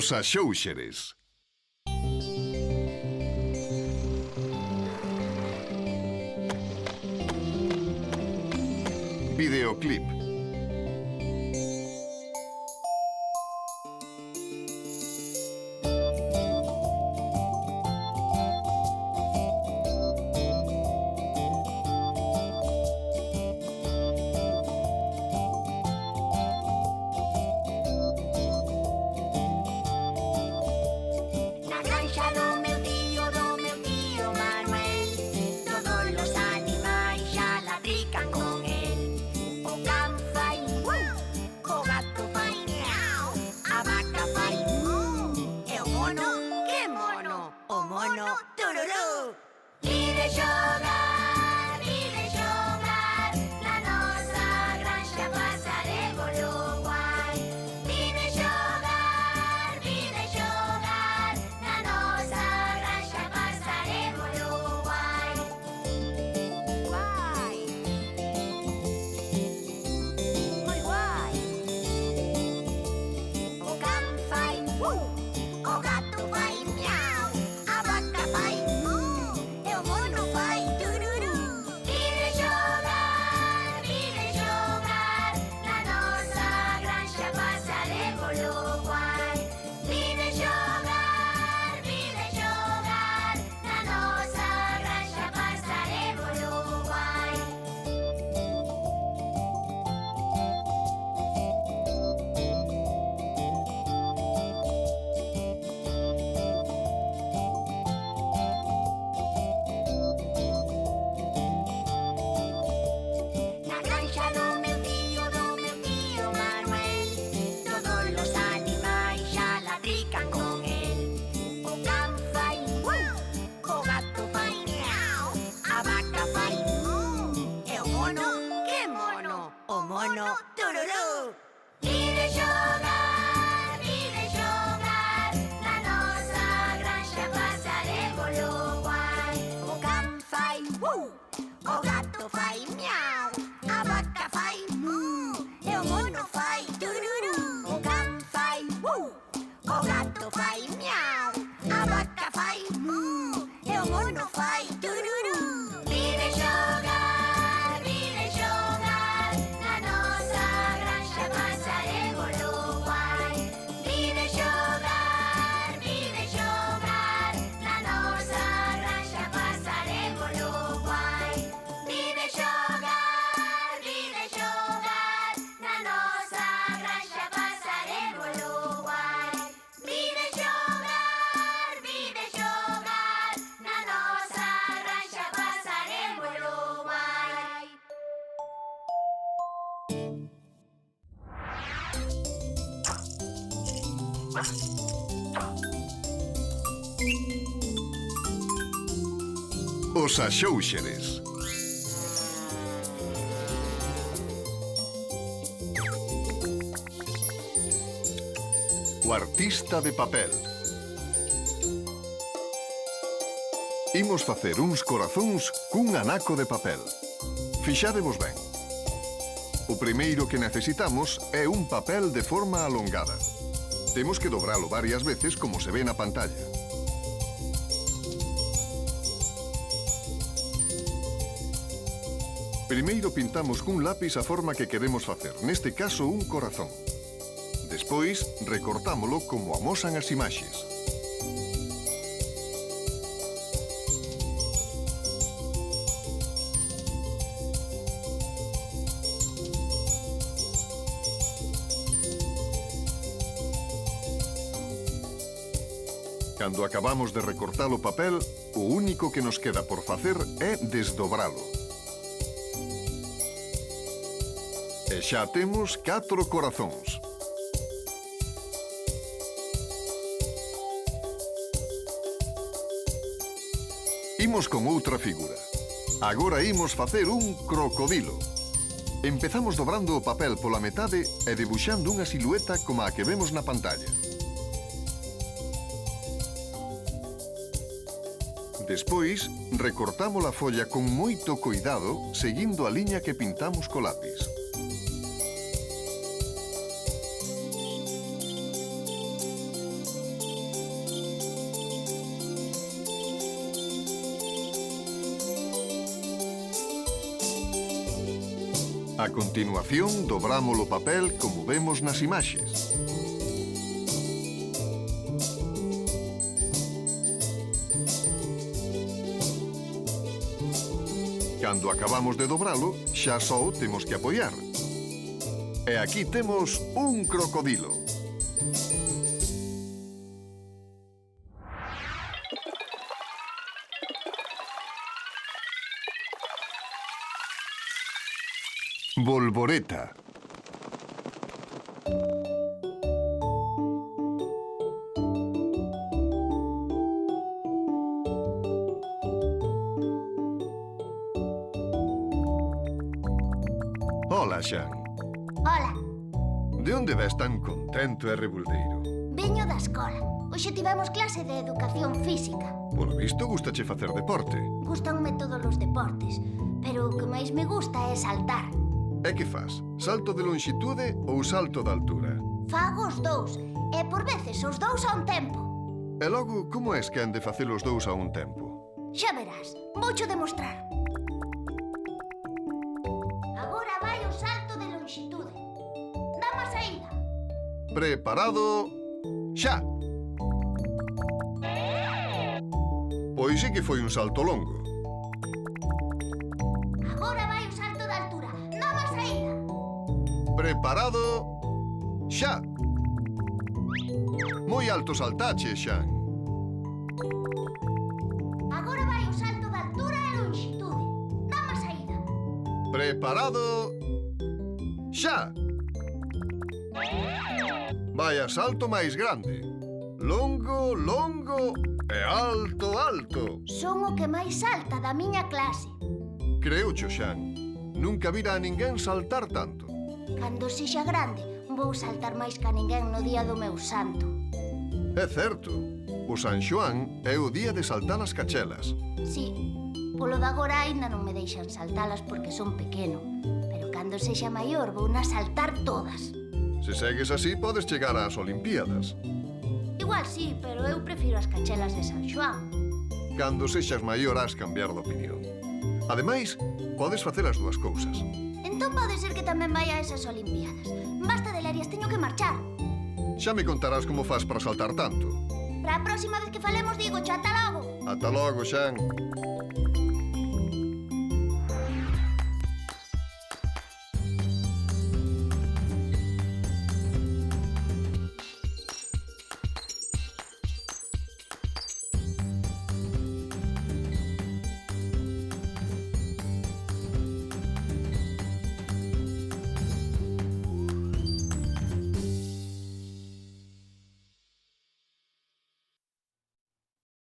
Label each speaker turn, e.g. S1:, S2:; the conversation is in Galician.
S1: Os Axóuxeres. Videoclip. Os Axóuxeres. O artista de papel. Imos facer uns corazóns cun anaco de papel. Fixádevos ben. O primeiro que necesitamos é un papel de forma alongada. Temos que dobralo varias veces como se ve na pantalla. Primeiro pintamos cun lápis a forma que queremos facer, neste caso un corazón. Despois, recortámolo como amosan as imaxes. Cando acabamos de recortar o papel, o único que nos queda por facer é desdobralo. E xa temos 4 corazóns. Imos con outra figura. Agora imos facer un crocodilo. Empezamos dobrando o papel pola metade e debuxando unha silueta como a que vemos na pantalla. Despois, recortamos a folla con moito cuidado, seguindo a liña que pintamos co lápis. A continuación, dobramos o papel como vemos nas imaxes. Cando acabamos de dobralo, xa só o temos que apoiar. E aquí temos un crocodilo. Volvoreta. Ola, Xan.
S2: Ola,
S1: De onde ves tan contento e rebuldeiro?
S2: veño da escola. Hoxe tivemos clase de educación física.
S1: Polo visto, gustache facer deporte.
S2: Gústanme todos os deportes, pero o que máis me gusta é saltar.
S1: E que fas? Salto de lonxitude ou salto de altura?
S2: Fago os dous, e por veces os dous a un tempo.
S1: E logo, como es que han de facer os dous a un tempo?
S2: Xa verás, voucho demostrar. Agora vai o salto de lonxitude. Dame a saída.
S1: Preparado, xa! Pois sí que foi un salto longo.
S2: Agora vai o salto de altura. Dame a saída.
S1: Preparado, xa! Moi alto saltache, Xan.
S2: Agora vai o salto de altura e lonxitude. Dame a saída.
S1: Preparado, xa! Vaya salto máis grande. Longo, longo e alto, alto.
S2: Son o que máis salta da miña clase.
S1: Creucho, Xan. Nunca vira a ninguén saltar tanto.
S2: Cando sexa grande, vou saltar máis ca ninguén no día do meu santo.
S1: É certo. O San Xoán é o día de saltar as cachelas.
S2: Sí, polo de agora aínda non me deixan saltalas porque son pequeno. Pero cando sexa maior, vou na saltar todas.
S1: Se segues así, podes chegar ás Olimpíadas.
S2: Igual sí, pero eu prefiro as cachelas de San Xoán.
S1: Cando sexas maior, has cambiar de opinión. Ademais, podes facer as dúas cousas.
S2: Entón pode ser que tamén vai a esas Olimpíadas. Basta de lerias, teño que marchar.
S1: Xa me contarás como fas para saltar tanto.
S2: Para a próxima vez que falemos digo, ata logo.
S1: Ata logo, Xan.